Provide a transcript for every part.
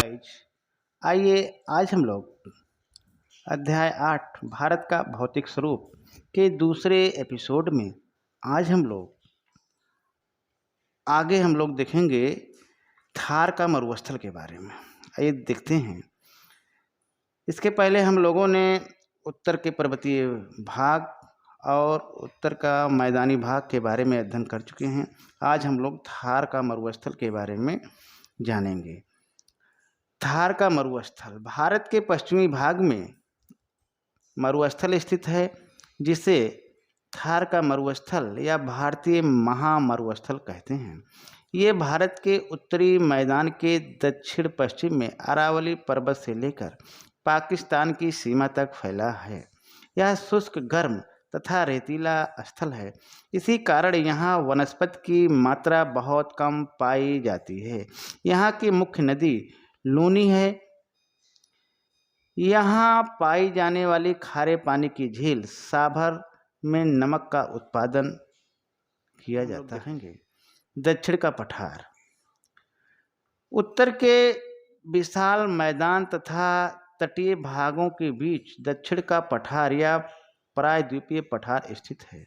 Guys, आइए आज हम लोग अध्याय 8 भारत का भौतिक स्वरूप के दूसरे एपिसोड में आगे हम लोग देखेंगे थार का मरुस्थल के बारे में। आइए देखते हैं। इसके पहले हम लोगों ने उत्तर के पर्वतीय भाग और उत्तर का मैदानी भाग के बारे में अध्ययन कर चुके हैं। आज हम लोग थार का मरुस्थल के बारे में जानेंगे। थार का मरुस्थल भारत के पश्चिमी भाग में मरुस्थल स्थित है, जिसे थार का मरुस्थल या भारतीय महामरुस्थल कहते हैं। ये भारत के उत्तरी मैदान के दक्षिण पश्चिम में अरावली पर्वत से लेकर पाकिस्तान की सीमा तक फैला है। यह शुष्क, गर्म तथा रेतीला स्थल है। इसी कारण यहाँ वनस्पति की मात्रा बहुत कम पाई जाती है। यहाँ की मुख्य नदी लूनी है। यहाँ पाई जाने वाली खारे पानी की झील साभर में नमक का उत्पादन किया जाता है। दक्षिण का पठार उत्तर के विशाल मैदान तथा तटीय भागों के बीच दक्षिण का पठार या प्रायद्वीपीय पठार स्थित है।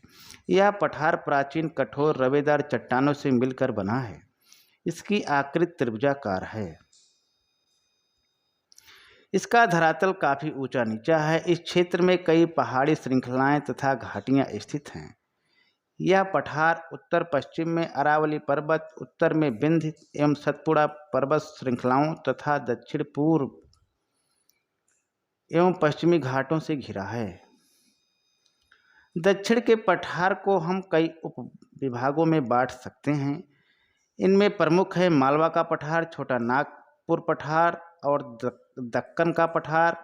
यह पठार प्राचीन कठोर रवेदार चट्टानों से मिलकर बना है। इसकी आकृति त्रिभुजाकार है। इसका धरातल काफ़ी ऊंचा नीचा है। इस क्षेत्र में कई पहाड़ी श्रृंखलाएं तथा घाटियां स्थित हैं। यह पठार उत्तर पश्चिम में अरावली पर्वत, उत्तर में विंध्य एवं सतपुड़ा पर्वत श्रृंखलाओं तथा दक्षिण पूर्व एवं पश्चिमी घाटों से घिरा है। दक्षिण के पठार को हम कई उप विभागों में बांट सकते हैं। इनमें प्रमुख है मालवा का पठार, छोटा नागपुर पठार और दक्कन का पठार।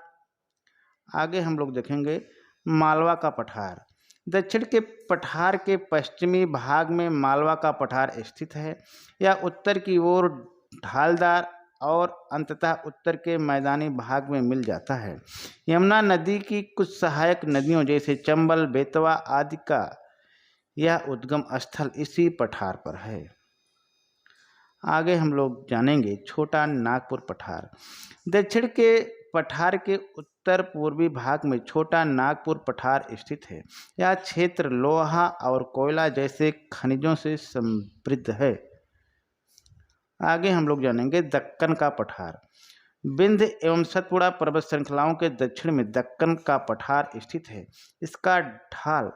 आगे हम लोग देखेंगे मालवा का पठार। दक्षिण के पठार के पश्चिमी भाग में मालवा का पठार स्थित है। यह उत्तर की ओर ढालदार और अंततः उत्तर के मैदानी भाग में मिल जाता है। यमुना नदी की कुछ सहायक नदियों जैसे चंबल, बेतवा आदि का यह उद्गम स्थल इसी पठार पर है। आगे हम लोग जानेंगे छोटा नागपुर पठार। दक्षिण के पठार के उत्तर पूर्वी भाग में छोटा नागपुर पठार स्थित है। यह क्षेत्र लोहा और कोयला जैसे खनिजों से समृद्ध है। आगे हम लोग जानेंगे दक्कन का पठार। विंध्य एवं सतपुड़ा पर्वत श्रृंखलाओं के दक्षिण में दक्कन का पठार स्थित है। इसका ढाल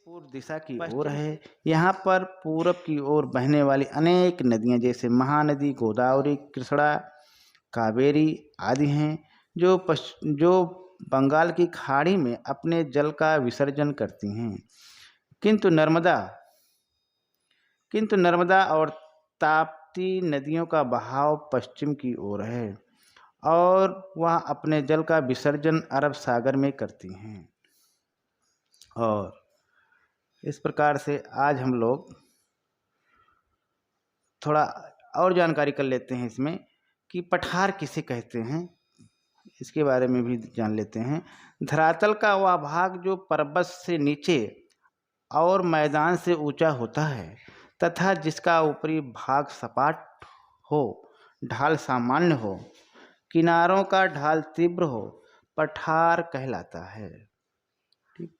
पूर्व दिशा की ओर है। यहाँ पर पूरब की ओर बहने वाली अनेक नदियाँ जैसे महानदी, गोदावरी, कृष्णा, कावेरी आदि हैं, जो बंगाल की खाड़ी में अपने जल का विसर्जन करती हैं। किंतु नर्मदा और ताप्ती नदियों का बहाव पश्चिम की ओर है और वह अपने जल का विसर्जन अरब सागर में करती हैं। और इस प्रकार से आज हम लोग थोड़ा और जानकारी कर लेते हैं इसमें कि पठार किसे कहते हैं, इसके बारे में भी जान लेते हैं। धरातल का वह भाग जो पर्वत से नीचे और मैदान से ऊंचा होता है तथा जिसका ऊपरी भाग सपाट हो, ढाल सामान्य हो, किनारों का ढाल तीव्र हो, पठार कहलाता है। ठीक।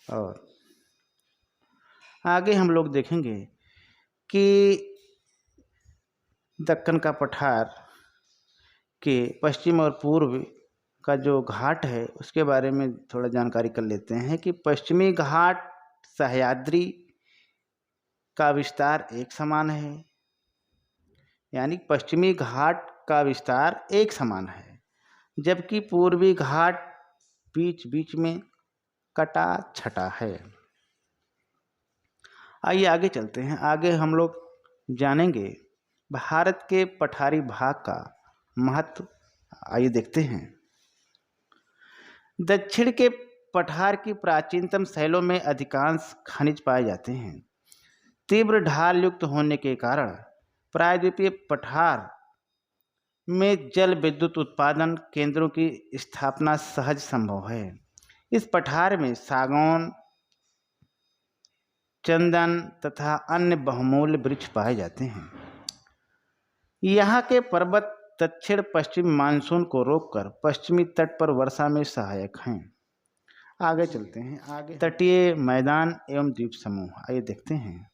और आगे हम लोग देखेंगे कि दक्कन का पठार के पश्चिम और पूर्व का जो घाट है उसके बारे में थोड़ा जानकारी कर लेते हैं कि पश्चिमी घाट सह्याद्री का विस्तार एक समान है, यानी पश्चिमी घाट का विस्तार एक समान है, जबकि पूर्वी घाट बीच बीच में कटा छटा है। आइए आगे चलते हैं। आगे हम लोग जानेंगे भारत के पठारी भाग का महत्व। आइए देखते हैं। दक्षिण के पठार की प्राचीनतम शैलों में अधिकांश खनिज पाए जाते हैं। तीव्र ढाल युक्त होने के कारण प्रायद्वीपीय पठार में जल विद्युत उत्पादन केंद्रों की स्थापना सहज संभव है। इस पठार में सागौन, चंदन तथा अन्य बहुमूल्य वृक्ष पाए जाते हैं। यहाँ के पर्वत दक्षिण पश्चिम मानसून को रोककर पश्चिमी तट पर वर्षा में सहायक हैं। आगे चलते हैं। आगे तटीय मैदान एवं द्वीप समूह, आइए देखते हैं।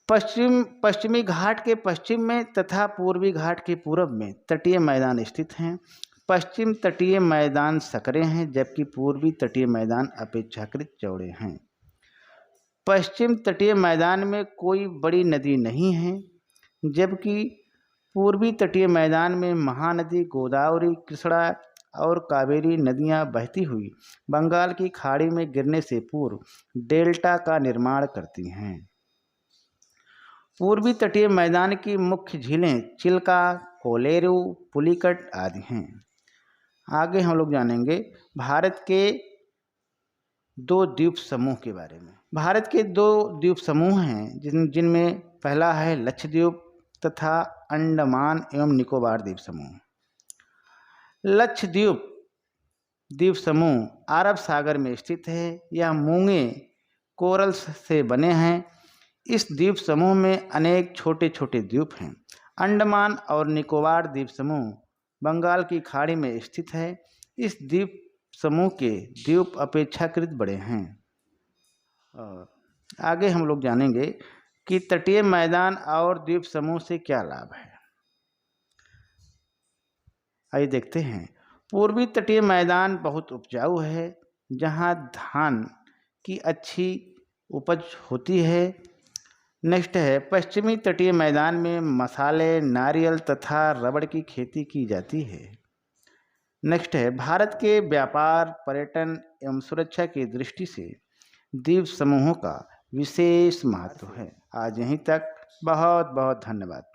पश्चिमी घाट के पश्चिम में तथा पूर्वी घाट के पूर्व में तटीय मैदान स्थित हैं। पश्चिम तटीय मैदान संकरे हैं, जबकि पूर्वी तटीय मैदान अपेक्षाकृत चौड़े हैं। पश्चिम तटीय मैदान में कोई बड़ी नदी नहीं है, जबकि पूर्वी तटीय मैदान में महानदी गोदावरी, कृष्णा और कावेरी नदियां बहती हुई बंगाल की खाड़ी में गिरने से पूर्व डेल्टा का निर्माण करती हैं। पूर्वी तटीय मैदान की मुख्य झीलें चिल्का, कोलेरू, पुलिकट आदि हैं। आगे हम लोग जानेंगे भारत के 2 द्वीप समूह के बारे में। भारत के 2 द्वीप समूह हैं जिनमें पहला है लक्षद्वीप तथा अंडमान एवं निकोबार द्वीप समूह। लक्षद्वीप द्वीप समूह अरब सागर में स्थित है। यह मूंगे कोरल से बने हैं। इस द्वीप समूह में अनेक छोटे छोटे द्वीप हैं। अंडमान और निकोबार द्वीप समूह बंगाल की खाड़ी में स्थित है। इस द्वीप समूह के द्वीप अपेक्षाकृत बड़े हैं। और आगे हम लोग जानेंगे कि तटीय मैदान और द्वीप समूह से क्या लाभ है। आइए देखते हैं। पूर्वी तटीय मैदान बहुत उपजाऊ है, जहां धान की अच्छी उपज होती है। नेक्स्ट है पश्चिमी तटीय मैदान में मसाले, नारियल तथा रबड़ की खेती की जाती है। नेक्स्ट है भारत के व्यापार, पर्यटन एवं सुरक्षा की दृष्टि से द्वीप समूहों का विशेष महत्व है। आज यहीं तक। बहुत बहुत धन्यवाद।